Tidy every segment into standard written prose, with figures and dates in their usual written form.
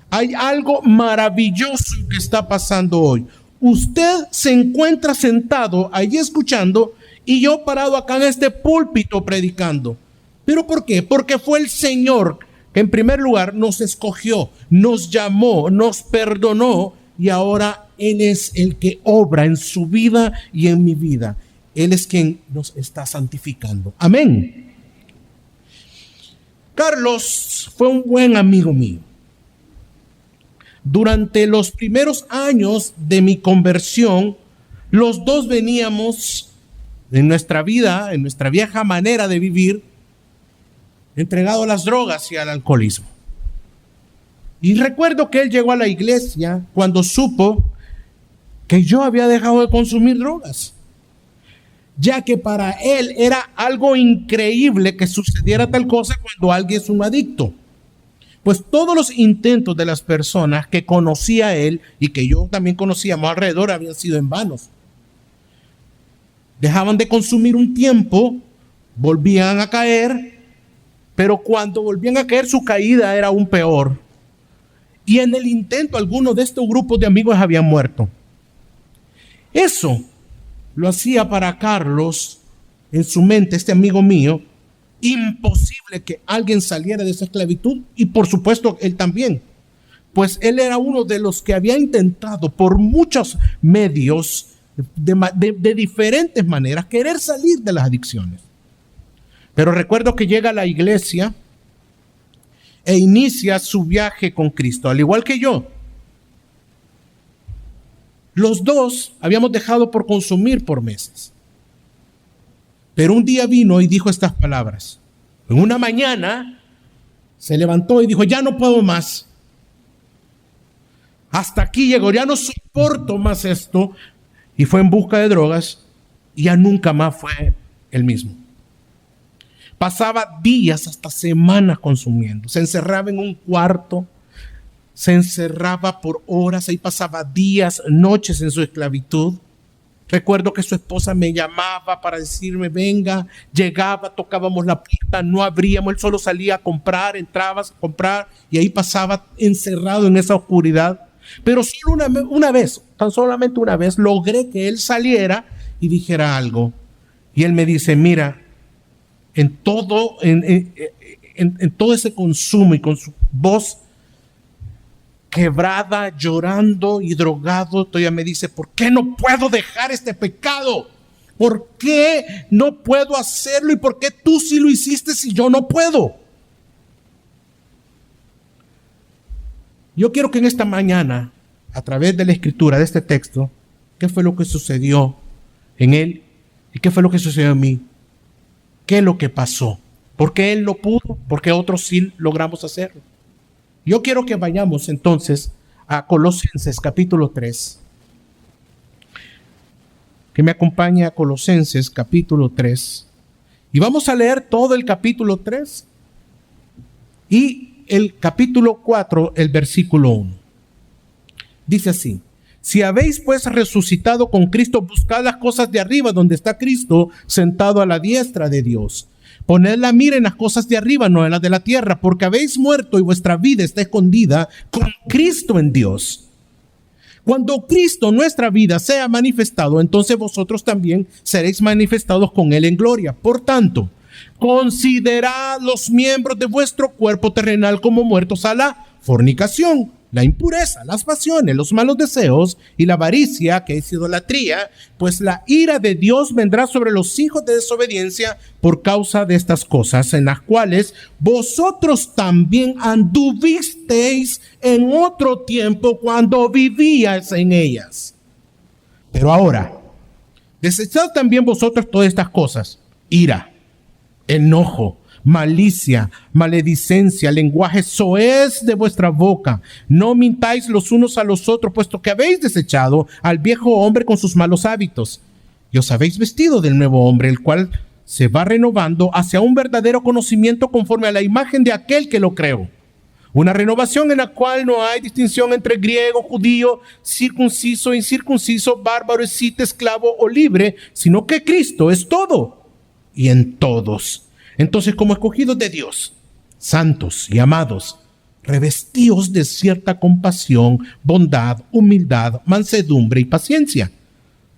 Hay algo maravilloso que está pasando hoy. Usted se encuentra sentado ahí escuchando y yo parado acá en este púlpito predicando. ¿Pero por qué? Porque fue el Señor que en primer lugar nos escogió, nos llamó, nos perdonó y ahora Él es el que obra en su vida y en mi vida. Él es quien nos está santificando. Amén. Carlos fue un buen amigo mío. Durante los primeros años de mi conversión, los dos veníamos en nuestra vida, en nuestra vieja manera de vivir, entregados a las drogas y al alcoholismo. Y recuerdo que él llegó a la iglesia cuando supo que yo había dejado de consumir drogas, ya que para él era algo increíble que sucediera tal cosa cuando alguien es un adicto. Pues todos los intentos de las personas que conocía él y que yo también conocíamos alrededor habían sido en vanos. Dejaban de consumir un tiempo, volvían a caer, pero cuando volvían a caer su caída era aún peor. Y en el intento algunos de estos grupos de amigos habían muerto. Eso lo hacía para Carlos, en su mente, este amigo mío, imposible que alguien saliera de esa esclavitud y por supuesto él también, pues él era uno de los que había intentado por muchos medios de diferentes maneras querer salir de las adicciones. Pero recuerdo que llega a la iglesia e inicia su viaje con Cristo, al igual que yo. Los dos habíamos dejado por consumir por meses. Pero un día vino y dijo estas palabras. En una mañana se levantó y dijo, ya no puedo más. Hasta aquí llegó, ya no soporto más esto. Y fue en busca de drogas y ya nunca más fue el mismo. Pasaba días, hasta semanas consumiendo. Se encerraba en un cuarto, se encerraba por horas, ahí pasaba días, noches en su esclavitud. Recuerdo que su esposa me llamaba para decirme, venga, llegaba, tocábamos la puerta, no abríamos, él solo salía a comprar, entraba a comprar y ahí pasaba encerrado en esa oscuridad. Pero solo una vez, tan solamente una vez, logré que él saliera y dijera algo. Y él me dice, mira, en todo ese consumo y con su voz quebrada, llorando y drogado, todavía me dice, ¿por qué no puedo dejar este pecado? ¿Por qué no puedo hacerlo? ¿Y por qué tú sí lo hiciste si yo no puedo? Yo quiero que en esta mañana, a través de la escritura, de este texto, ¿qué fue lo que sucedió en él? ¿Y qué fue lo que sucedió en mí? ¿Qué es lo que pasó? ¿Por qué él no pudo? ¿Por qué otros sí logramos hacerlo? Yo quiero que vayamos entonces a Colosenses capítulo 3. Que me acompañe a Colosenses capítulo 3. Y vamos a leer todo el capítulo 3 y el capítulo 4, el versículo 1. Dice así: si habéis pues resucitado con Cristo, buscad las cosas de arriba, donde está Cristo sentado a la diestra de Dios. Poned la mira en las cosas de arriba, no en las de la tierra, porque habéis muerto y vuestra vida está escondida con Cristo en Dios. Cuando Cristo, nuestra vida, sea manifestado, entonces vosotros también seréis manifestados con Él en gloria. Por tanto, considerad los miembros de vuestro cuerpo terrenal como muertos a la fornicación, la impureza, las pasiones, los malos deseos y la avaricia, que es idolatría, pues la ira de Dios vendrá sobre los hijos de desobediencia por causa de estas cosas, en las cuales vosotros también anduvisteis en otro tiempo cuando vivíais en ellas. Pero ahora, desechad también vosotros todas estas cosas: ira, enojo, malicia, maledicencia, lenguaje soez de vuestra boca. No mintáis los unos a los otros, puesto que habéis desechado al viejo hombre con sus malos hábitos. y os habéis vestido del nuevo hombre, el cual se va renovando hacia un verdadero conocimiento conforme a la imagen de aquel que lo creó. Una renovación en la cual no hay distinción entre griego, judío, circunciso, incircunciso, bárbaro, escita, esclavo o libre, sino que Cristo es todo y en todos. Entonces, como escogidos de Dios, santos y amados, revestíos de cierta compasión, bondad, humildad, mansedumbre y paciencia,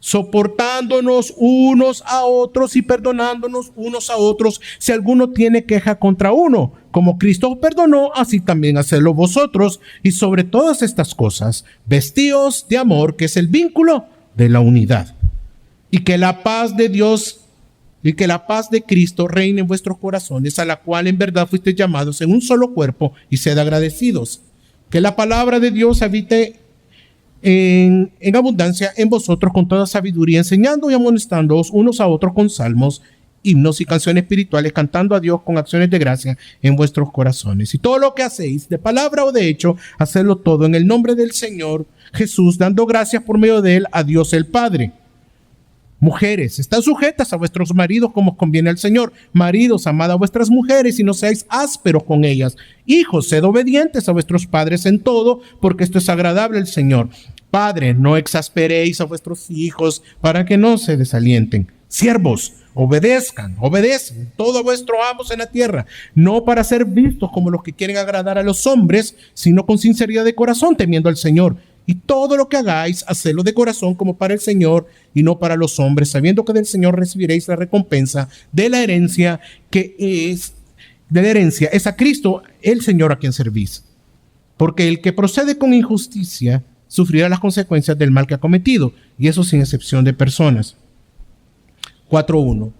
soportándonos unos a otros y perdonándonos unos a otros si alguno tiene queja contra uno. Como Cristo os perdonó, así también hacedlo vosotros. Y sobre todas estas cosas, vestíos de amor, que es el vínculo de la unidad. Y que la paz de Dios y que la paz de Cristo reine en vuestros corazones, a la cual en verdad fuisteis llamados en un solo cuerpo, y sed agradecidos. Que la palabra de Dios habite en abundancia en vosotros con toda sabiduría, enseñando y amonestándoos unos a otros con salmos, himnos y canciones espirituales, cantando a Dios con acciones de gracia en vuestros corazones. Y todo lo que hacéis, de palabra o de hecho, hacedlo todo en el nombre del Señor Jesús, dando gracias por medio de él a Dios el Padre. Mujeres, están sujetas a vuestros maridos como os conviene al Señor. Maridos, amad a vuestras mujeres y no seáis ásperos con ellas. Hijos, sed obedientes a vuestros padres en todo, porque esto es agradable al Señor. Padres, no exasperéis a vuestros hijos para que no se desalienten. Siervos, obedezcan todo a vuestros amos en la tierra, no para ser vistos como los que quieren agradar a los hombres, sino con sinceridad de corazón, temiendo al Señor. Y todo lo que hagáis, hacedlo de corazón como para el Señor y no para los hombres, sabiendo que del Señor recibiréis la recompensa de la herencia, es a Cristo el Señor a quien servís. Porque el que procede con injusticia sufrirá las consecuencias del mal que ha cometido, y eso sin excepción de personas. 4:1.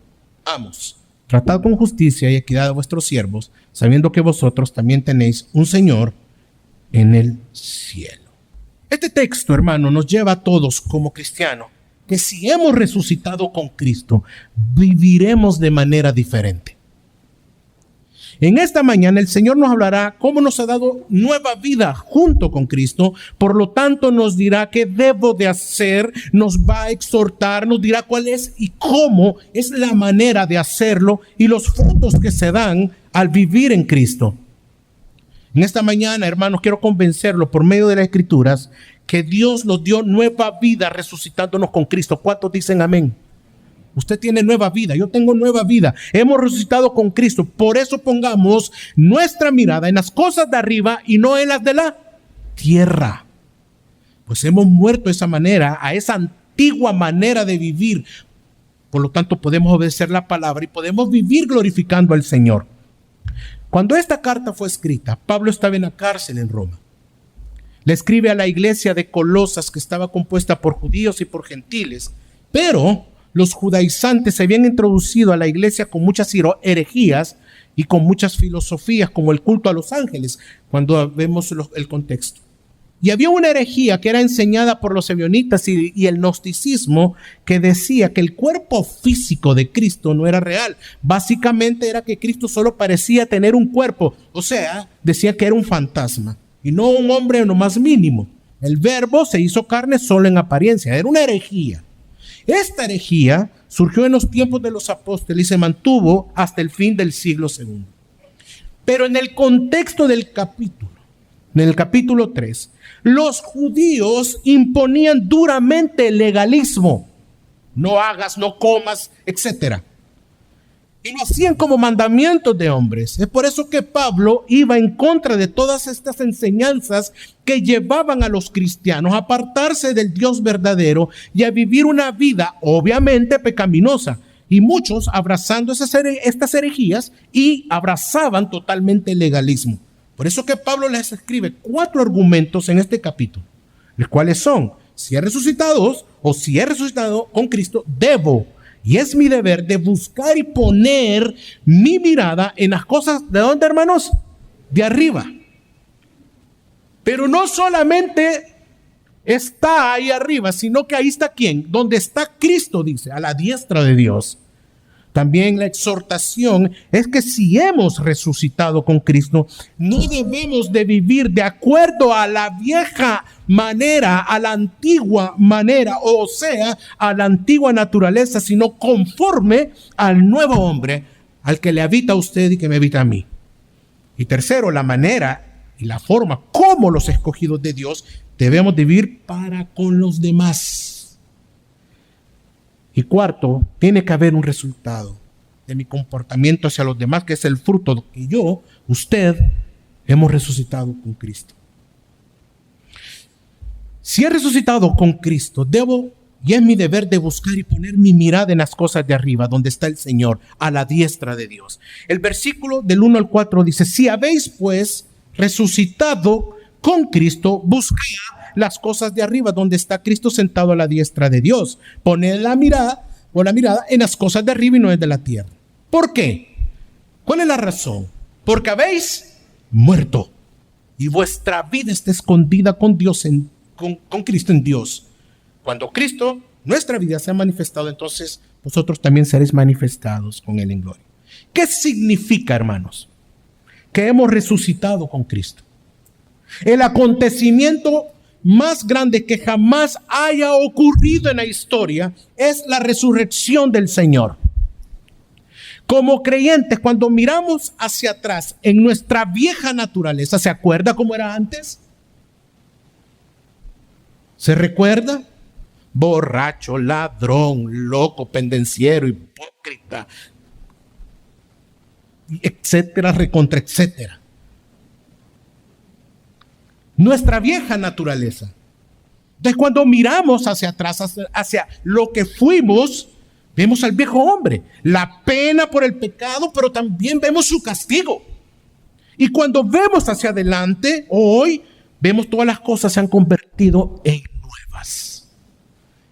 Amos, tratad con justicia y equidad a vuestros siervos, sabiendo que vosotros también tenéis un Señor en el cielo. Este texto, hermano, nos lleva a todos como cristianos que si hemos resucitado con Cristo, viviremos de manera diferente. En esta mañana el Señor nos hablará cómo nos ha dado nueva vida junto con Cristo. Por lo tanto, nos dirá qué debo de hacer, nos va a exhortar, nos dirá cuál es y cómo es la manera de hacerlo y los frutos que se dan al vivir en Cristo. En esta mañana, hermanos, quiero convencerlo por medio de las Escrituras que Dios nos dio nueva vida resucitándonos con Cristo. ¿Cuántos dicen amén? Usted tiene nueva vida, yo tengo nueva vida. Hemos resucitado con Cristo. Por eso pongamos nuestra mirada en las cosas de arriba y no en las de la tierra. Pues hemos muerto de esa manera, a esa antigua manera de vivir. Por lo tanto, podemos obedecer la palabra y podemos vivir glorificando al Señor. Cuando esta carta fue escrita, Pablo estaba en la cárcel en Roma. Le escribe a la iglesia de Colosas, que estaba compuesta por judíos y por gentiles, pero los judaizantes se habían introducido a la iglesia con muchas herejías y con muchas filosofías, como el culto a los ángeles, cuando vemos el contexto. Y había una herejía que era enseñada por los ebionitas y el gnosticismo, que decía que el cuerpo físico de Cristo no era real. Básicamente era que Cristo solo parecía tener un cuerpo, o sea, decía que era un fantasma y no un hombre en lo más mínimo. El verbo se hizo carne solo en apariencia, era una herejía. Esta herejía surgió en los tiempos de los apóstoles y se mantuvo hasta el fin del siglo II. Pero en el contexto del capítulo, en el capítulo 3, los judíos imponían duramente el legalismo. No hagas, no comas, etc. Y lo hacían como mandamientos de hombres. Es por eso que Pablo iba en contra de todas estas enseñanzas que llevaban a los cristianos a apartarse del Dios verdadero y a vivir una vida obviamente pecaminosa. Y muchos abrazando estas herejías y abrazaban totalmente el legalismo. Por eso que Pablo les escribe 4 argumentos en este capítulo, los cuales son: si he resucitado o si he resucitado con Cristo, debo y es mi deber de buscar y poner mi mirada en las cosas, ¿de dónde, hermanos? De arriba. Pero no solamente está ahí arriba, sino que ahí está ¿quién? Donde está Cristo, dice, a la diestra de Dios. También la exhortación es que si hemos resucitado con Cristo, no debemos de vivir de acuerdo a la vieja manera, a la antigua manera, o sea, a la antigua naturaleza, sino conforme al nuevo hombre, al que le habita a usted y que me habita a mí. Y tercero, la manera y la forma como los escogidos de Dios debemos de vivir para con los demás. Y cuarto, tiene que haber un resultado de mi comportamiento hacia los demás, que es el fruto de que yo, usted, hemos resucitado con Cristo. Si he resucitado con Cristo, debo, y es mi deber, de buscar y poner mi mirada en las cosas de arriba, donde está el Señor, a la diestra de Dios. El versículo del 1 al 4 dice: si habéis pues resucitado con Cristo, buscad las cosas de arriba, donde está Cristo sentado a la diestra de Dios. Poned la mirada en las cosas de arriba y no en de la tierra. ¿Por qué? ¿Cuál es la razón? Porque habéis muerto y vuestra vida está escondida con Dios, con Cristo en Dios. Cuando Cristo, nuestra vida, se ha manifestado, entonces vosotros también seréis manifestados con Él en gloria. ¿Qué significa, hermanos? Que hemos resucitado con Cristo. El acontecimiento más grande que jamás haya ocurrido en la historia es la resurrección del Señor. Como creyentes, cuando miramos hacia atrás en nuestra vieja naturaleza, ¿se acuerda cómo era antes? ¿Se recuerda? Borracho, ladrón, loco, pendenciero, hipócrita, etcétera, recontra, etcétera. Nuestra vieja naturaleza. Entonces, cuando miramos hacia atrás, hacia lo que fuimos, vemos al viejo hombre, la pena por el pecado, pero también vemos su castigo. Y cuando vemos hacia adelante, hoy, vemos todas las cosas se han convertido en nuevas.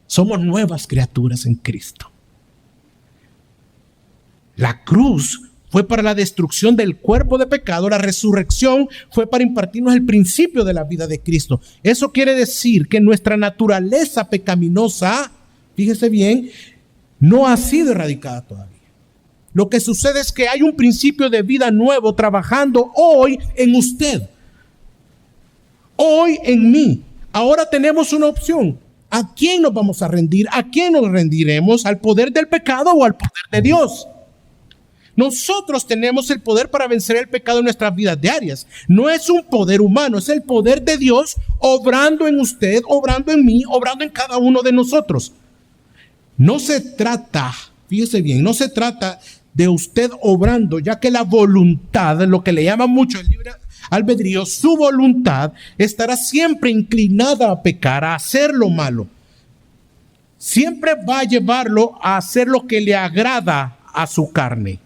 Somos nuevas criaturas en Cristo. La cruz fue para la destrucción del cuerpo de pecado, la resurrección fue para impartirnos el principio de la vida de Cristo. Eso quiere decir que nuestra naturaleza pecaminosa, fíjese bien, no ha sido erradicada todavía. Lo que sucede es que hay un principio de vida nuevo trabajando hoy en usted, hoy en mí. Ahora tenemos una opción. ¿A quién nos vamos a rendir? ¿A quién nos rendiremos? ¿Al poder del pecado o al poder de Dios? Nosotros tenemos el poder para vencer el pecado en nuestras vidas diarias. No es un poder humano, es el poder de Dios obrando en usted, obrando en mí, obrando en cada uno de nosotros. No se trata, fíjese bien, no se trata de usted obrando, ya que la voluntad, lo que le llama mucho el libre albedrío, su voluntad estará siempre inclinada a pecar, a hacer lo malo. Siempre va a llevarlo a hacer lo que le agrada a su carne.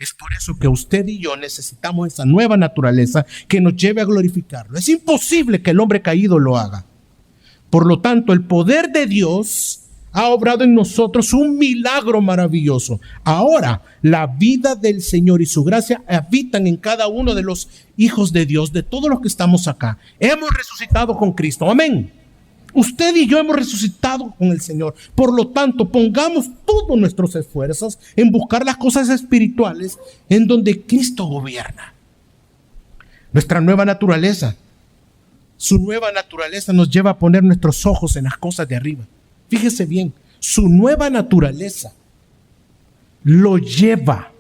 Es por eso que usted y yo necesitamos esa nueva naturaleza que nos lleve a glorificarlo. Es imposible que el hombre caído lo haga. Por lo tanto, el poder de Dios ha obrado en nosotros un milagro maravilloso. Ahora, la vida del Señor y su gracia habitan en cada uno de los hijos de Dios, de todos los que estamos acá. Hemos resucitado con Cristo. Amén. Usted y yo hemos resucitado con el Señor. Por lo tanto, pongamos todos nuestros esfuerzos en buscar las cosas espirituales en donde Cristo gobierna. Nuestra nueva naturaleza, su nueva naturaleza nos lleva a poner nuestros ojos en las cosas de arriba. Fíjese bien, su nueva naturaleza lo lleva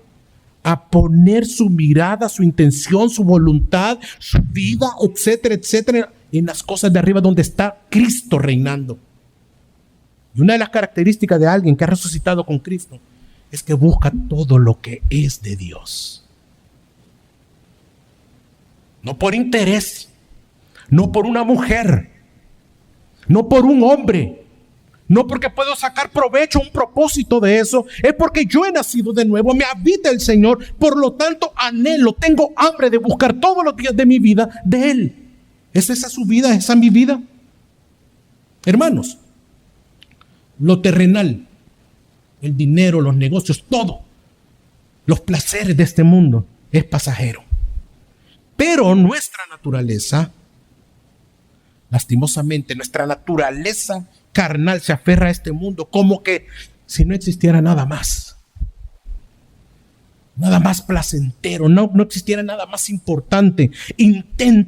a poner su mirada, su intención, su voluntad, su vida, etcétera, etcétera, en las cosas de arriba donde está Cristo reinando. Y una de las características de alguien que ha resucitado con Cristo es que busca todo lo que es de Dios. No por interés, no por una mujer, no por un hombre, no porque puedo sacar provecho, un propósito de eso. Es porque yo he nacido de nuevo, me habita el Señor. Por lo tanto, anhelo, tengo hambre de buscar todos los días de mi vida de Él. ¿Es esa su vida? ¿Es esa mi vida? Hermanos, lo terrenal, el dinero, los negocios, todo, los placeres de este mundo es pasajero. Pero nuestra naturaleza, lastimosamente, nuestra naturaleza carnal se aferra a este mundo como que si no existiera nada más. Nada más placentero, no existiera nada más importante.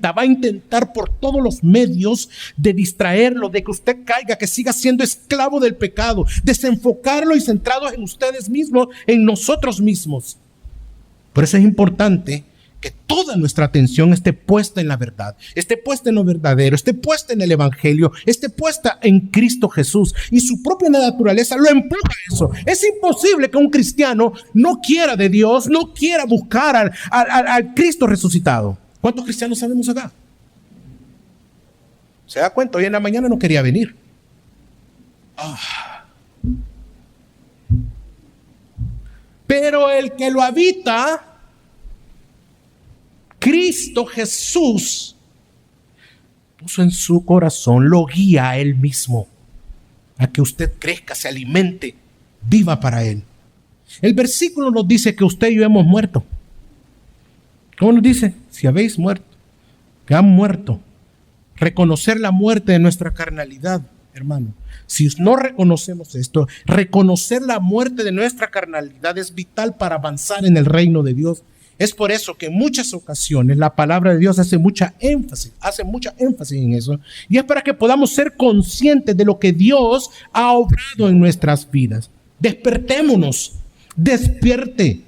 Va a intentar por todos los medios de distraerlo, de que usted caiga, que siga siendo esclavo del pecado, desenfocarlo y centrados en ustedes mismos, en nosotros mismos. Por eso es importante que toda nuestra atención esté puesta en la verdad, esté puesta en lo verdadero, esté puesta en el Evangelio, esté puesta en Cristo Jesús. Y su propia naturaleza lo empuja a eso. Es imposible que un cristiano no quiera de Dios, no quiera buscar al Cristo resucitado. ¿Cuántos cristianos sabemos acá? ¿Se da cuenta? Hoy en la mañana no quería venir. Pero el que lo habita, Cristo Jesús, puso en su corazón, lo guía a Él mismo, a que usted crezca, se alimente, viva para Él. El versículo nos dice que usted y yo hemos muerto. ¿Cómo nos dice? Si habéis muerto, que han muerto. Reconocer la muerte de nuestra carnalidad, hermano. Si no reconocemos esto, reconocer la muerte de nuestra carnalidad es vital para avanzar en el reino de Dios. Es por eso que en muchas ocasiones la palabra de Dios hace mucha énfasis en eso. Y es para que podamos ser conscientes de lo que Dios ha obrado en nuestras vidas. Despertémonos, despierte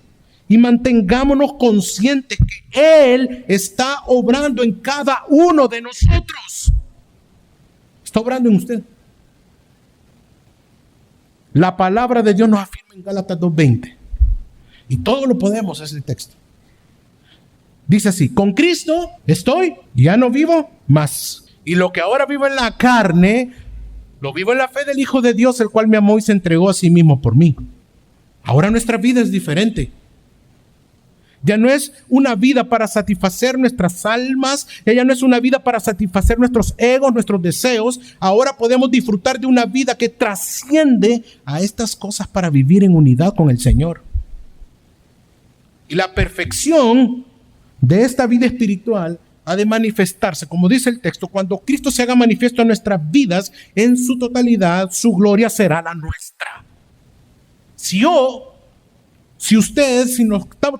y mantengámonos conscientes que Él está obrando en cada uno de nosotros. Está obrando en usted. La palabra de Dios nos afirma en Gálatas 2:20. Y todo lo podemos, es el texto. Dice así: con Cristo estoy, ya no vivo más. Y lo que ahora vivo en la carne, lo vivo en la fe del Hijo de Dios, el cual me amó y se entregó a sí mismo por mí. Ahora nuestra vida es diferente. Ya no es una vida para satisfacer nuestras almas, ya no es una vida para satisfacer nuestros egos, nuestros deseos. Ahora podemos disfrutar de una vida que trasciende a estas cosas para vivir en unidad con el Señor. Y la perfección de esta vida espiritual ha de manifestarse, como dice el texto, cuando Cristo se haga manifiesto en nuestras vidas en su totalidad, su gloria será la nuestra.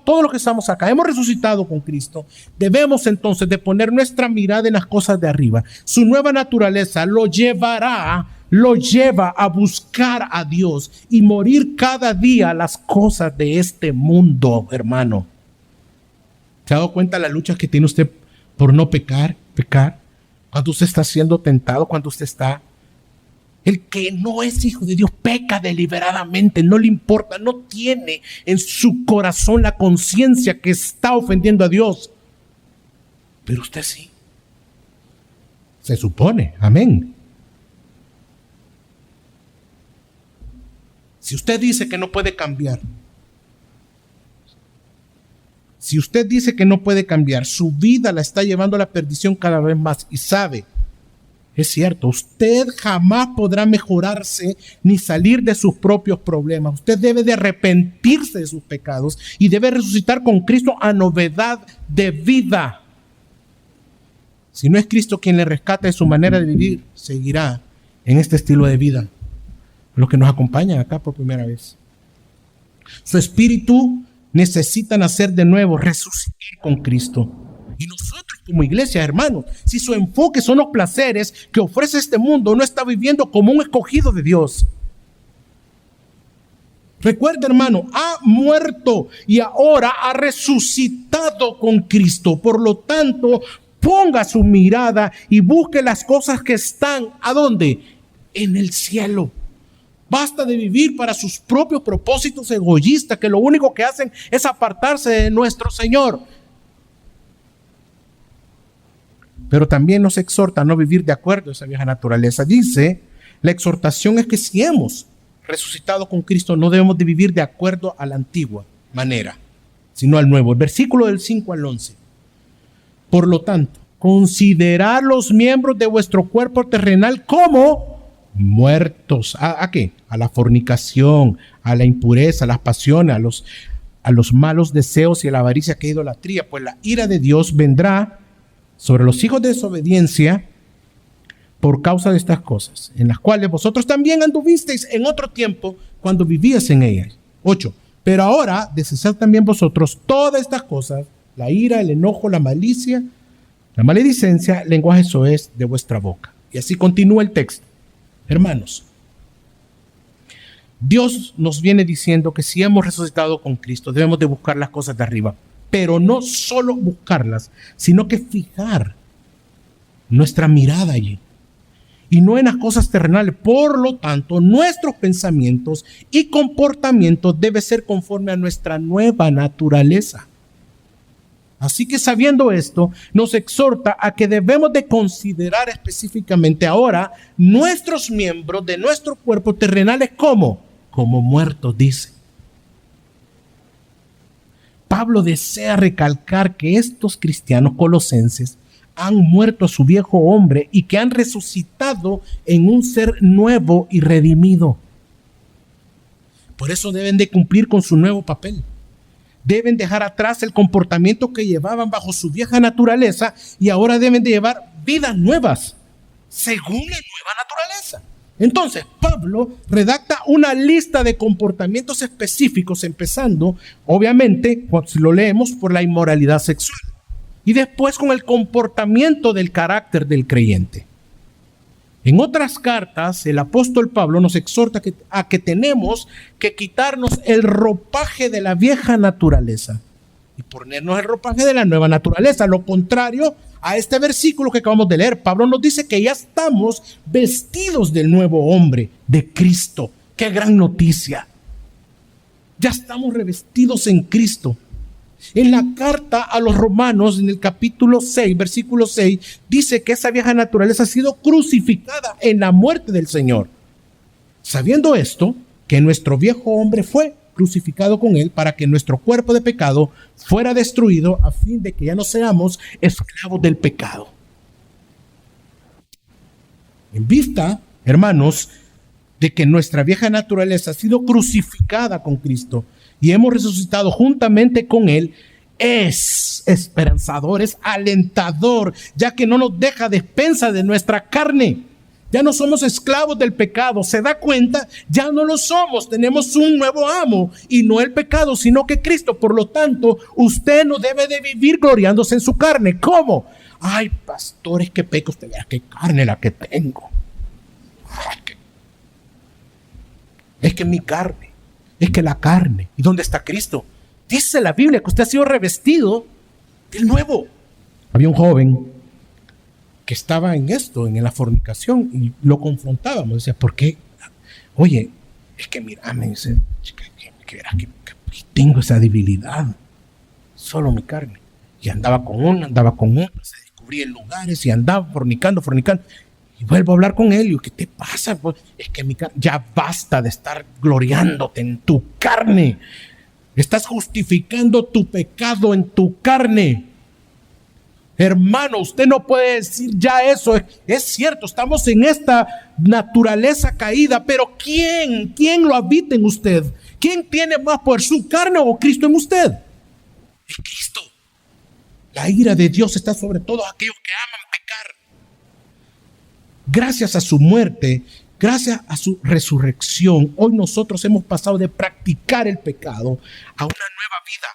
Todos los que estamos acá hemos resucitado con Cristo, debemos entonces de poner nuestra mirada en las cosas de arriba. Su nueva naturaleza lo lleva a buscar a Dios y morir cada día las cosas de este mundo, hermano. ¿Se ha dado cuenta de las luchas que tiene usted por no pecar? Cuando usted está siendo tentado, cuando usted está... El que no es hijo de Dios peca deliberadamente, no le importa, no tiene en su corazón la conciencia que está ofendiendo a Dios. Pero usted sí. Se supone, amén. Si usted dice que no puede cambiar, su vida la está llevando a la perdición cada vez más y sabe. Es cierto, usted jamás podrá mejorarse ni salir de sus propios problemas. Usted debe de arrepentirse de sus pecados y debe resucitar con Cristo a novedad de vida. Si no es Cristo quien le rescata de su manera de vivir, seguirá en este estilo de vida. Los que nos acompañan acá por primera vez. Su espíritu necesita nacer de nuevo, resucitar con Cristo. Y nosotros como iglesia, hermanos, si su enfoque son los placeres que ofrece este mundo, no está viviendo como un escogido de Dios. Recuerda, hermano, ha muerto y ahora ha resucitado con Cristo. Por lo tanto, ponga su mirada y busque las cosas que están, ¿a dónde? En el cielo. Basta de vivir para sus propios propósitos egoístas, que lo único que hacen es apartarse de nuestro Señor. Pero también nos exhorta a no vivir de acuerdo a esa vieja naturaleza. Dice, la exhortación es que si hemos resucitado con Cristo, no debemos de vivir de acuerdo a la antigua manera, sino al nuevo. El versículo del 5 al 11. Por lo tanto, considerad los miembros de vuestro cuerpo terrenal como muertos. ¿A qué? A la fornicación, a la impureza, a las pasiones, a los malos deseos y a la avaricia, que es idolatría. Pues la ira de Dios vendrá sobre los hijos de desobediencia por causa de estas cosas, en las cuales vosotros también anduvisteis en otro tiempo cuando vivíais en ellas. 8. Pero ahora desechad también vosotros todas estas cosas, la ira, el enojo, la malicia, la maledicencia, lenguaje soez de vuestra boca. Y así continúa el texto. Hermanos, Dios nos viene diciendo que si hemos resucitado con Cristo, debemos de buscar las cosas de arriba, pero no solo buscarlas, sino que fijar nuestra mirada allí y no en las cosas terrenales. Por lo tanto, nuestros pensamientos y comportamientos deben ser conforme a nuestra nueva naturaleza. Así que sabiendo esto, nos exhorta a que debemos de considerar específicamente ahora nuestros miembros de nuestro cuerpo terrenales como muertos, dice. Pablo desea recalcar que estos cristianos colosenses han muerto a su viejo hombre y que han resucitado en un ser nuevo y redimido. Por eso deben de cumplir con su nuevo papel. Deben dejar atrás el comportamiento que llevaban bajo su vieja naturaleza y ahora deben de llevar vidas nuevas, según la nueva naturaleza. Entonces, Pablo redacta una lista de comportamientos específicos, empezando, obviamente, si lo leemos, por la inmoralidad sexual. Y después con el comportamiento del carácter del creyente. En otras cartas, el apóstol Pablo nos exhorta a que tenemos que quitarnos el ropaje de la vieja naturaleza y ponernos el ropaje de la nueva naturaleza. Lo contrario a este versículo que acabamos de leer, Pablo nos dice que ya estamos vestidos del nuevo hombre, de Cristo. ¡Qué gran noticia! Ya estamos revestidos en Cristo. En la carta a los Romanos, en el capítulo 6, versículo 6, dice que esa vieja naturaleza ha sido crucificada en la muerte del Señor. Sabiendo esto, que nuestro viejo hombre fue crucificado con él para que nuestro cuerpo de pecado fuera destruido a fin de que ya no seamos esclavos del pecado. En vista, hermanos, de que nuestra vieja naturaleza ha sido crucificada con Cristo y hemos resucitado juntamente con Él, es esperanzador, es alentador, ya que no nos deja despensa de nuestra carne. Ya no somos esclavos del pecado. ¿Se da cuenta? Ya no lo somos. Tenemos un nuevo amo y no el pecado, sino que Cristo. Por lo tanto, usted no debe de vivir gloriándose en su carne. ¿Cómo? Ay, pastores, qué peco. Usted vea qué carne la que tengo. Es que mi carne, es que la carne. ¿Y dónde está Cristo? Dice la Biblia que usted ha sido revestido del nuevo. Había un joven que estaba en esto, en la fornicación, y lo confrontábamos. Decía, ¿por qué? Oye, es que mira, me dice, que tengo esa debilidad, solo mi carne. Y andaba con una, se descubría en lugares y andaba fornicando. Y vuelvo a hablar con él, y ¿qué te pasa? Pues, es que mi carne, ya basta de estar gloriándote en tu carne. Estás justificando tu pecado en tu carne. Hermano, usted no puede decir ya eso. Es cierto, estamos en esta naturaleza caída, pero ¿quién lo habita en usted? ¿Quién tiene más poder, su carne o Cristo en usted? Es Cristo. La ira de Dios está sobre todos aquellos que aman pecar. Gracias a su muerte, gracias a su resurrección, hoy nosotros hemos pasado de practicar el pecado a una nueva vida,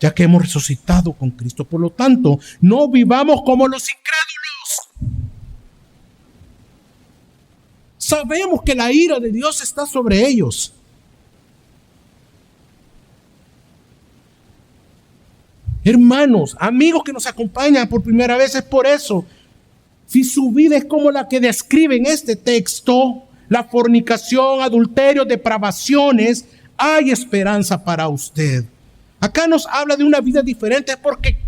ya que hemos resucitado con Cristo. Por lo tanto, no vivamos como los incrédulos. Sabemos que la ira de Dios está sobre ellos. Hermanos, amigos que nos acompañan por primera vez, es por eso. Si su vida es como la que describe en este texto, la fornicación, adulterio, depravaciones, hay esperanza para usted. Acá nos habla de una vida diferente, es porque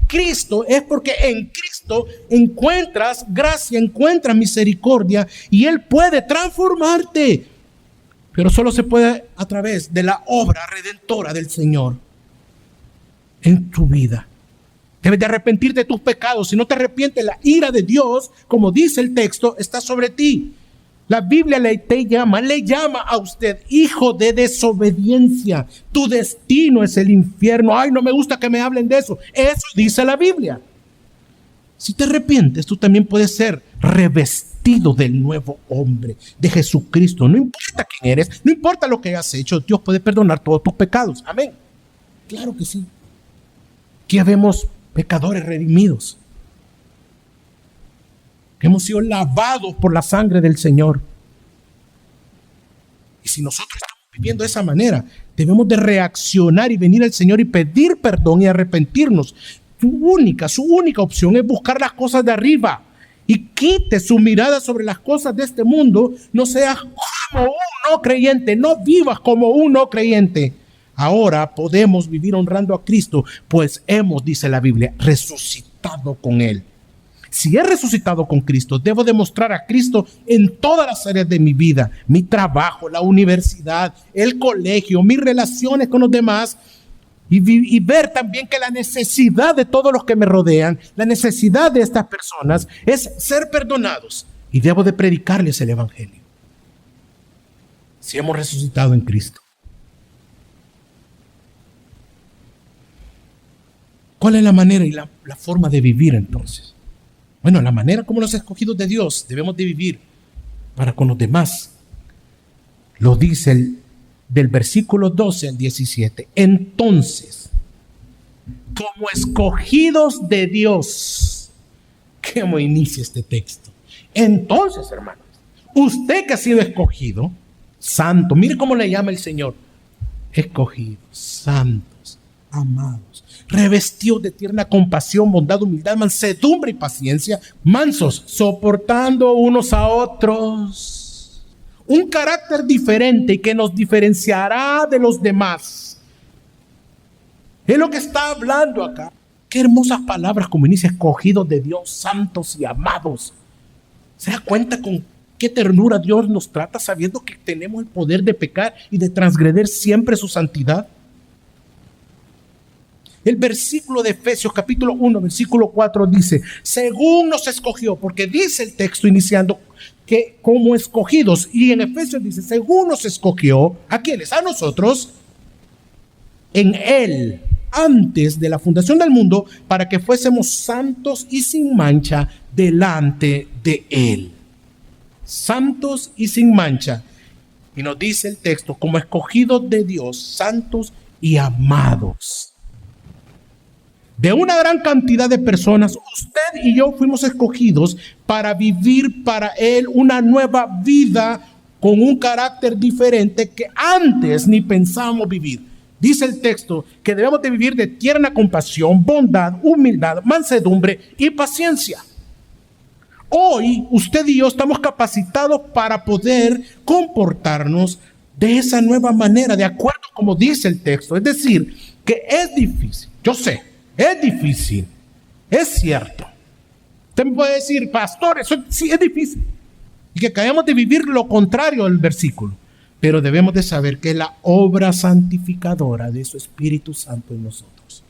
en Cristo encuentras gracia, encuentras misericordia y Él puede transformarte. Pero solo se puede a través de la obra redentora del Señor en tu vida. Debes de arrepentirte de tus pecados. Si no te arrepientes, la ira de Dios, como dice el texto, está sobre ti. La Biblia le llama a usted hijo de desobediencia. Tu destino es el infierno. Ay, no me gusta que me hablen de eso. Eso dice la Biblia. Si te arrepientes, tú también puedes ser revestido vestido del nuevo hombre, de Jesucristo. No importa quién eres, no importa lo que hayas hecho, Dios puede perdonar todos tus pecados. Amén. Claro que sí. Aquí vemos pecadores redimidos, que hemos sido lavados por la sangre del Señor. Y si nosotros estamos viviendo de esa manera, debemos de reaccionar y venir al Señor y pedir perdón y arrepentirnos. Su única opción es buscar las cosas de arriba y quite su mirada sobre las cosas de este mundo. No seas como un no creyente, no vivas como un no creyente. Ahora podemos vivir honrando a Cristo, pues hemos, dice la Biblia, resucitado con Él. Si he resucitado con Cristo, debo demostrar a Cristo en todas las áreas de mi vida, mi trabajo, la universidad, el colegio, mis relaciones con los demás, y ver también que la necesidad de todos los que me rodean, la necesidad de estas personas es ser perdonados, y debo de predicarles el Evangelio. Si hemos resucitado en Cristo, ¿cuál es la manera y la forma de vivir entonces? Bueno, la manera como los escogidos de Dios debemos de vivir para con los demás, lo dice del versículo 12 al 17. Entonces, como escogidos de Dios, ¿cómo inicia este texto? Entonces, hermanos, usted que ha sido escogido, santo, mire cómo le llama el Señor, escogidos, santos, amados, revestidos de tierna compasión, bondad, humildad, mansedumbre y paciencia, mansos, soportando unos a otros. Un carácter diferente que nos diferenciará de los demás. Es lo que está hablando acá. Qué hermosas palabras como inicia, escogidos de Dios, santos y amados. ¿Se da cuenta con qué ternura Dios nos trata, sabiendo que tenemos el poder de pecar y de transgredir siempre su santidad? El versículo de Efesios capítulo 1, versículo 4 dice, según nos escogió, porque dice el texto iniciando que como escogidos, y en Efesios dice, según nos escogió, ¿a quiénes? A nosotros, en Él, antes de la fundación del mundo, para que fuésemos santos y sin mancha delante de Él. Santos y sin mancha. Y nos dice el texto, como escogidos de Dios, santos y amados. De una gran cantidad de personas, usted y yo fuimos escogidos para vivir para Él una nueva vida con un carácter diferente que antes ni pensábamos vivir. Dice el texto que debemos de vivir de tierna compasión, bondad, humildad, mansedumbre y paciencia. Hoy usted y yo estamos capacitados para poder comportarnos de esa nueva manera, de acuerdo como dice el texto. Es decir, que es difícil, yo sé. Es difícil, es cierto. Usted me puede decir, pastor, eso sí es difícil. Y que acabemos de vivir lo contrario del versículo. Pero debemos de saber que es la obra santificadora de su Espíritu Santo en nosotros.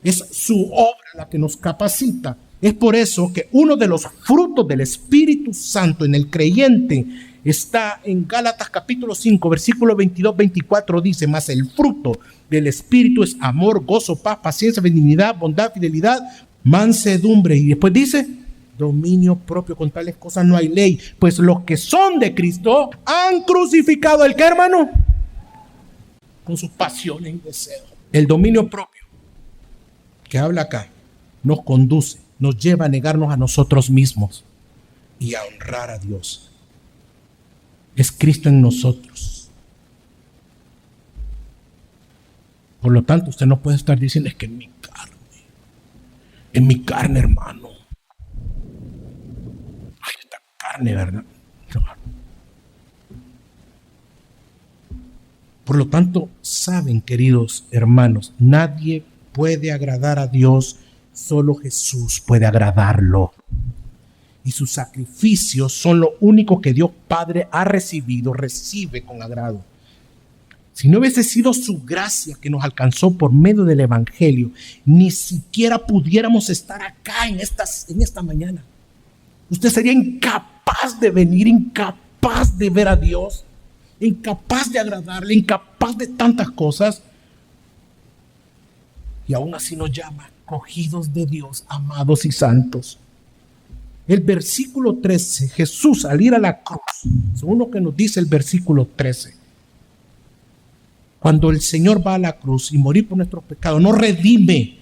Es su obra la que nos capacita. Es por eso que uno de los frutos del Espíritu Santo en el creyente está en Gálatas capítulo 5, versículo 22-24, dice, mas el fruto del Espíritu es amor, gozo, paz, paciencia, benignidad, bondad, fidelidad, mansedumbre. Y después dice, dominio propio, con tales cosas no hay ley. Pues los que son de Cristo han crucificado el ¿qué, hermano? Con sus pasiones y deseos. El dominio propio que habla acá nos conduce, nos lleva a negarnos a nosotros mismos y a honrar a Dios. Es Cristo en nosotros. Por lo tanto, usted no puede estar diciendo, es que en mi carne, hermano. Ay, esta carne, ¿verdad? No. Por lo tanto, saben, queridos hermanos, nadie puede agradar a Dios, solo Jesús puede agradarlo. Y sus sacrificios son lo único que Dios Padre ha recibe con agrado. Si no hubiese sido su gracia que nos alcanzó por medio del Evangelio, ni siquiera pudiéramos estar acá en esta mañana. Usted sería incapaz de venir, incapaz de ver a Dios, incapaz de agradarle, incapaz de tantas cosas. Y aún así nos llama, escogidos de Dios, amados y santos. El versículo 13, Jesús al ir a la cruz, según lo que nos dice el versículo 13, cuando el Señor va a la cruz y morir por nuestros pecados, nos redime,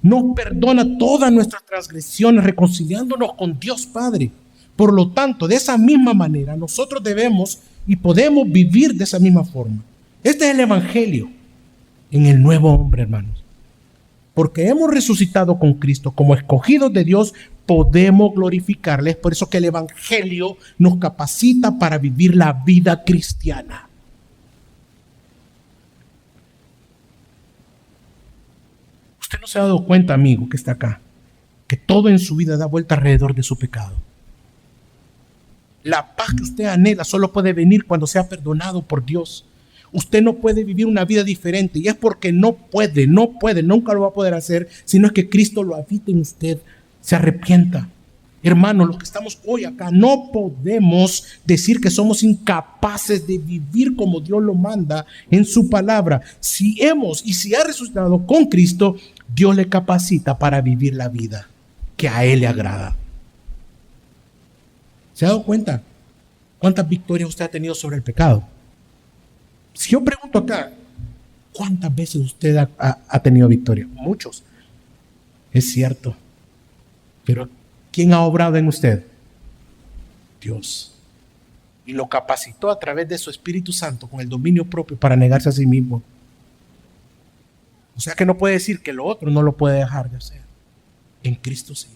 nos perdona todas nuestras transgresiones, reconciliándonos con Dios Padre. Por lo tanto, de esa misma manera, nosotros debemos y podemos vivir de esa misma forma. Este es el Evangelio en el nuevo hombre, hermanos. Porque hemos resucitado con Cristo como escogidos de Dios, podemos glorificarle. Es por eso que el Evangelio nos capacita para vivir la vida cristiana. Usted no se ha dado cuenta, amigo, que está acá, que todo en su vida da vuelta alrededor de su pecado. La paz que usted anhela solo puede venir cuando sea perdonado por Dios. Usted no puede vivir una vida diferente y es porque no puede, nunca lo va a poder hacer, sino es que Cristo lo habita en usted, se arrepienta. Hermanos, los que estamos hoy acá, no podemos decir que somos incapaces de vivir como Dios lo manda en su palabra. Si ha resucitado con Cristo, Dios le capacita para vivir la vida que a Él le agrada. ¿Se ha dado cuenta cuántas victorias usted ha tenido sobre el pecado? Si yo pregunto acá, ¿cuántas veces usted ha tenido victoria? Muchos. Es cierto. Pero ¿quién ha obrado en usted? Dios. Y lo capacitó a través de su Espíritu Santo con el dominio propio para negarse a sí mismo. O sea que no puede decir que lo otro no lo puede dejar de hacer. En Cristo sí.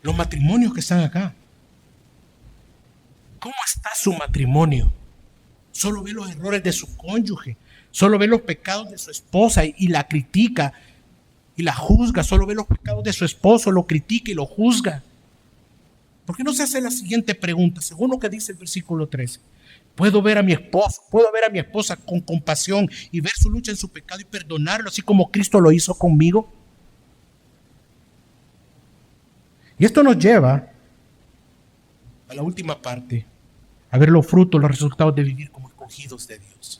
Los matrimonios que están acá. ¿Cómo está su matrimonio? Solo ve los errores de su cónyuge. Solo ve los pecados de su esposa y la critica y la juzga. Solo ve los pecados de su esposo, lo critica y lo juzga. ¿Por qué no se hace la siguiente pregunta? Según lo que dice el versículo 13. ¿Puedo ver a mi esposo? ¿Puedo ver a mi esposa con compasión y ver su lucha en su pecado y perdonarlo así como Cristo lo hizo conmigo? Y esto nos lleva a la última parte, a ver los frutos, los resultados de vivir como escogidos de Dios.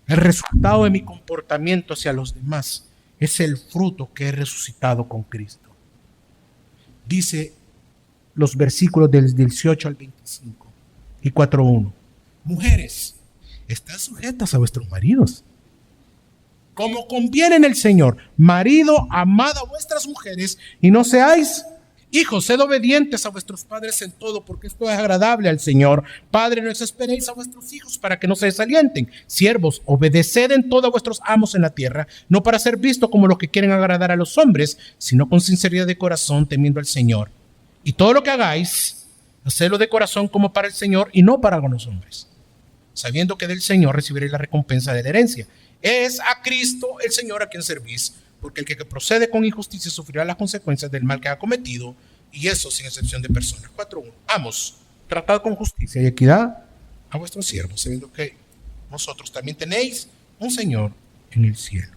El resultado de mi comportamiento hacia los demás es el fruto que he resucitado con Cristo. Dice los versículos del 18 al 25 y 4:1. Mujeres, están sujetas a vuestros maridos, como conviene en el Señor. Marido, amad a vuestras mujeres y no seáis hijos, sed obedientes a vuestros padres en todo, porque esto es agradable al Señor. Padre, no exasperéis a vuestros hijos para que no se desalienten. Siervos, obedeced en todo a vuestros amos en la tierra, no para ser visto como los que quieren agradar a los hombres, sino con sinceridad de corazón, temiendo al Señor. Y todo lo que hagáis, hacedlo de corazón como para el Señor y no para con los hombres, sabiendo que del Señor recibiréis la recompensa de la herencia. Es a Cristo el Señor a quien servís, porque el que procede con injusticia sufrirá las consecuencias del mal que ha cometido, y eso sin excepción de personas. 4:1. Amos, tratad con justicia y equidad a vuestros siervos, sabiendo que vosotros también tenéis un Señor en el cielo.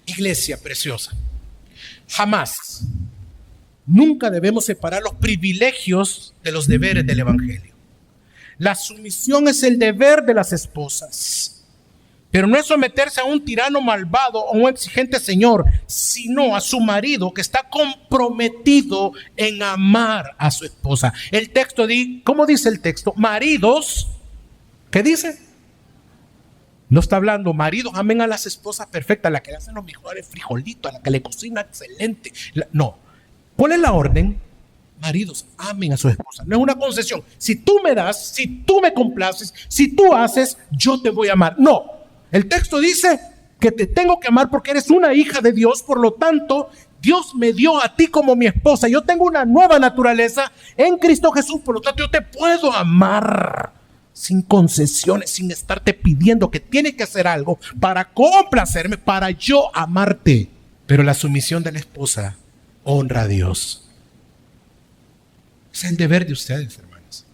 Iglesia preciosa, jamás, nunca debemos separar los privilegios de los deberes del Evangelio. La sumisión es el deber de las esposas, pero no es someterse a un tirano malvado o un exigente señor, sino a su marido que está comprometido en amar a su esposa. El texto ¿cómo dice el texto? Maridos, ¿qué dice? No está hablando, maridos, amen a las esposas perfectas, a la que le hacen los mejores frijolitos, a la que le cocina excelente. No, ponle la orden. Maridos, amen a su esposa. No es una concesión. Si tú me das, si tú me complaces, si tú haces, yo te voy a amar. No. El texto dice que te tengo que amar porque eres una hija de Dios. Por lo tanto, Dios me dio a ti como mi esposa. Yo tengo una nueva naturaleza en Cristo Jesús. Por lo tanto, yo te puedo amar sin concesiones, sin estarte pidiendo que tienes que hacer algo para complacerme, para yo amarte. Pero la sumisión de la esposa honra a Dios. Es el deber de ustedes, hermanos.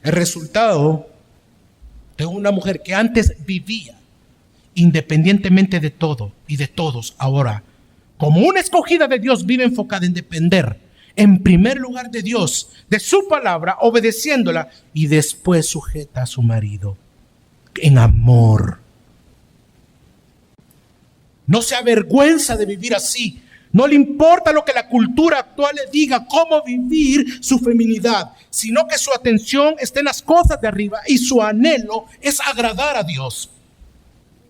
El resultado de una mujer que antes vivía independientemente de todo y de todos, ahora, como una escogida de Dios, vive enfocada en depender en primer lugar de Dios, de su palabra, obedeciéndola, y después sujeta a su marido en amor, No se avergüenza de vivir así. No le importa lo que la cultura actual le diga, cómo vivir su feminidad, sino que su atención está en las cosas de arriba y su anhelo es agradar a Dios.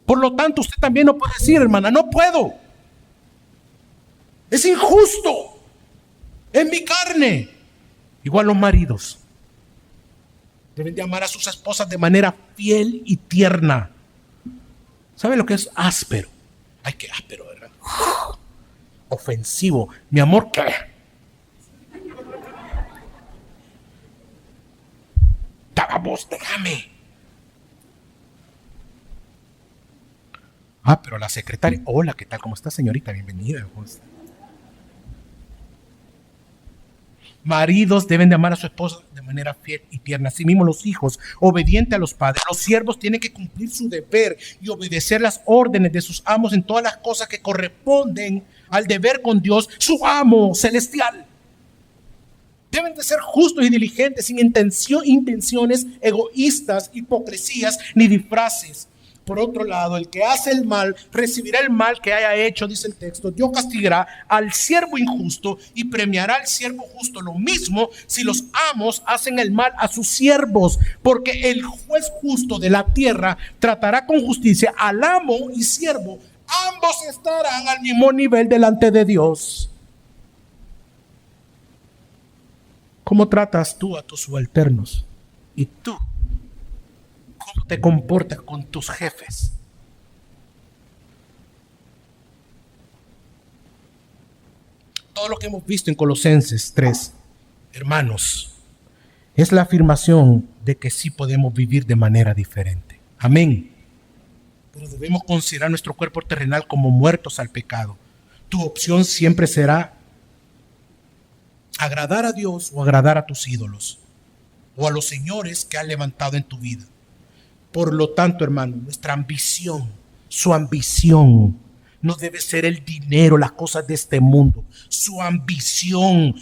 Por lo tanto, usted también no puede decir, hermana, no puedo. Es injusto. Es mi carne. Igual los maridos deben de amar a sus esposas de manera fiel y tierna. ¿Sabe lo que es áspero? Ay, qué áspero, ¿verdad? Ofensivo. Mi amor, ¿qué? Vamos, déjame. Pero la secretaria, hola, ¿qué tal? ¿Cómo está, señorita? Bienvenida. ¿Cómo está? Maridos deben de amar a su esposa de manera fiel y tierna. Asimismo, los hijos, obedientes a los padres. Los siervos tienen que cumplir su deber y obedecer las órdenes de sus amos en todas las cosas que corresponden al deber con Dios, su amo celestial. Deben de ser justos y diligentes, sin intenciones egoístas, hipocresías ni disfraces. Por otro lado, el que hace el mal recibirá el mal que haya hecho, dice el texto. Dios castigará al siervo injusto y premiará al siervo justo. Lo mismo si los amos hacen el mal a sus siervos, porque el juez justo de la tierra tratará con justicia al amo y siervo. Ambos estarán al mismo nivel delante de Dios. ¿Cómo tratas tú a tus subalternos? ¿Y tú? ¿Cómo te comportas con tus jefes? Todo lo que hemos visto en Colosenses 3, hermanos, es la afirmación de que sí podemos vivir de manera diferente. Amén. Pero debemos considerar nuestro cuerpo terrenal como muertos al pecado. Tu opción siempre será agradar a Dios o agradar a tus ídolos o a los señores que han levantado en tu vida. Por lo tanto, hermano, nuestra ambición, su ambición, no debe ser el dinero, las cosas de este mundo. Su ambición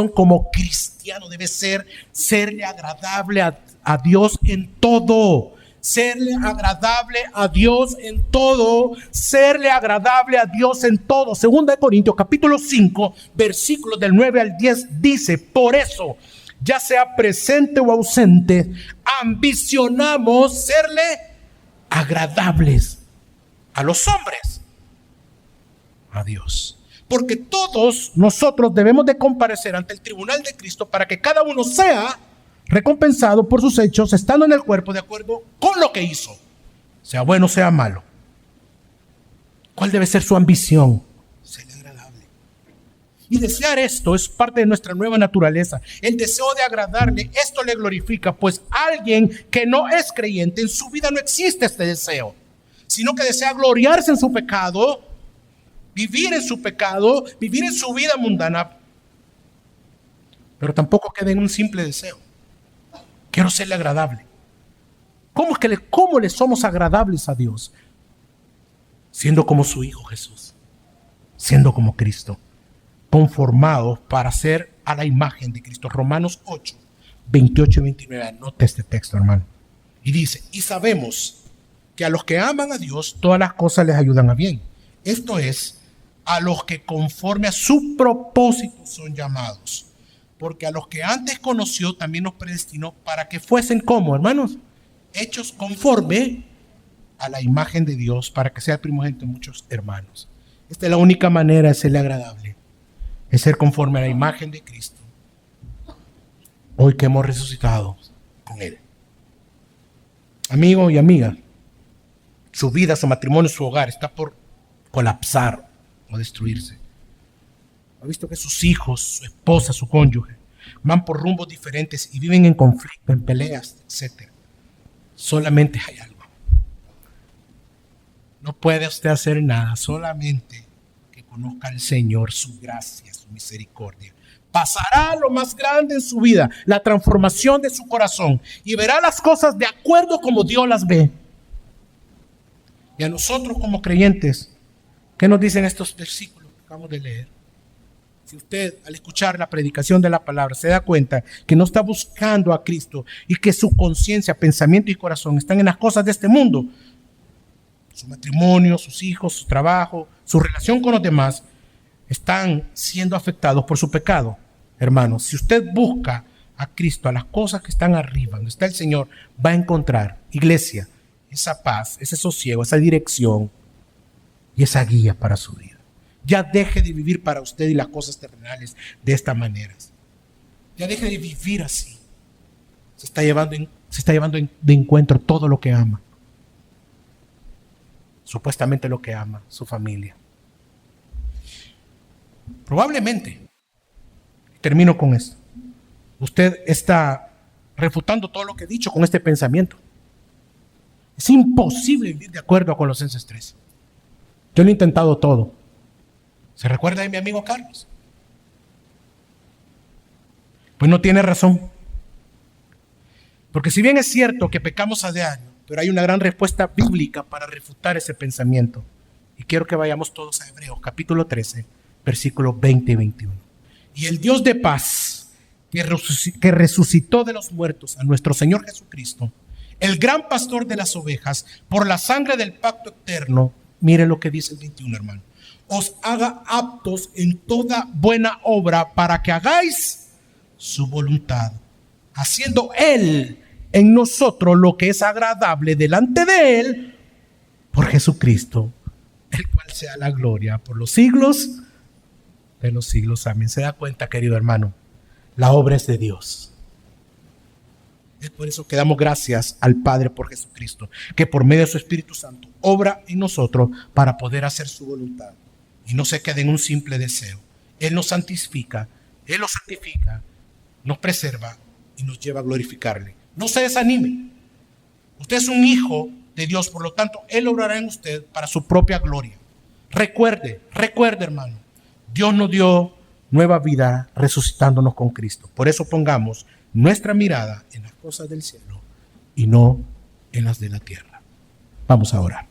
como cristiano debe ser serle agradable a Dios en todo. Serle agradable a Dios en todo. Serle agradable a Dios en todo. Segunda de Corintios, capítulo 5, versículos del 9 al 10, dice: por eso, ya sea presente o ausente, ambicionamos serle agradables a los hombres, a Dios. Porque todos nosotros debemos de comparecer ante el tribunal de Cristo para que cada uno sea recompensado por sus hechos, estando en el cuerpo de acuerdo con lo que hizo, sea bueno, sea malo. ¿Cuál debe ser su ambición? Serle agradable. Y desear esto es parte de nuestra nueva naturaleza. El deseo de agradarle, esto le glorifica, pues alguien que no es creyente, en su vida no existe este deseo, sino que desea gloriarse en su pecado, vivir en su pecado, vivir en su vida mundana, pero tampoco queda en un simple deseo. Quiero serle agradable. ¿Cómo le somos agradables a Dios? Siendo como su Hijo Jesús, siendo como Cristo, conformados para ser a la imagen de Cristo. Romanos 8, 28 y 29. Anote este texto, hermano. Y dice: y sabemos que a los que aman a Dios, todas las cosas les ayudan a bien. Esto es, a los que conforme a su propósito son llamados. Porque a los que antes conoció también nos predestinó para que fuesen como, hermanos, hechos conforme a la imagen de Dios, para que sea el primogénito de muchos hermanos. Esta es la única manera de serle agradable, es ser conforme a la imagen de Cristo, hoy que hemos resucitado con Él. Amigo y amiga, su vida, su matrimonio, su hogar está por colapsar o destruirse. Ha visto que sus hijos, su esposa, su cónyuge van por rumbos diferentes y viven en conflicto, en peleas, etc. Solamente hay algo. No puede usted hacer nada, solamente que conozca al Señor, su gracia, su misericordia. Pasará lo más grande en su vida, la transformación de su corazón, y verá las cosas de acuerdo como Dios las ve. Y a nosotros como creyentes, ¿qué nos dicen estos versículos que acabamos de leer? Si usted, al escuchar la predicación de la palabra, se da cuenta que no está buscando a Cristo y que su conciencia, pensamiento y corazón están en las cosas de este mundo, su matrimonio, sus hijos, su trabajo, su relación con los demás, están siendo afectados por su pecado. Hermanos, si usted busca a Cristo, a las cosas que están arriba, donde está el Señor, va a encontrar, iglesia, esa paz, ese sosiego, esa dirección y esa guía para su vida. Ya deje de vivir para usted y las cosas terrenales de esta manera. Ya deje de vivir así. Se está llevando de encuentro todo lo que ama. Supuestamente lo que ama, su familia. Probablemente, termino con esto, usted está refutando todo lo que he dicho con este pensamiento. Es imposible vivir de acuerdo a Colosenses 3. Yo lo he intentado todo. ¿Se recuerda de mi amigo Carlos? Pues no tiene razón. Porque si bien es cierto que pecamos a diario, pero hay una gran respuesta bíblica para refutar ese pensamiento. Y quiero que vayamos todos a Hebreos, capítulo 13, versículos 20 y 21. Y el Dios de paz, que resucitó de los muertos a nuestro Señor Jesucristo, el gran pastor de las ovejas, por la sangre del pacto eterno, mire lo que dice el 21, hermano, os haga aptos en toda buena obra para que hagáis su voluntad, haciendo Él en nosotros lo que es agradable delante de Él, por Jesucristo, el cual sea la gloria por los siglos de los siglos. Amén. ¿Se da cuenta, querido hermano? La obra es de Dios. Es por eso que damos gracias al Padre por Jesucristo, que por medio de su Espíritu Santo obra en nosotros para poder hacer su voluntad. Y no se quede en un simple deseo. Él nos santifica, Él nos santifica, nos preserva y nos lleva a glorificarle. No se desanime. Usted es un hijo de Dios, por lo tanto, Él obrará en usted para su propia gloria. Recuerde, hermano, Dios nos dio nueva vida resucitándonos con Cristo. Por eso pongamos nuestra mirada en las cosas del cielo y no en las de la tierra. Vamos a orar.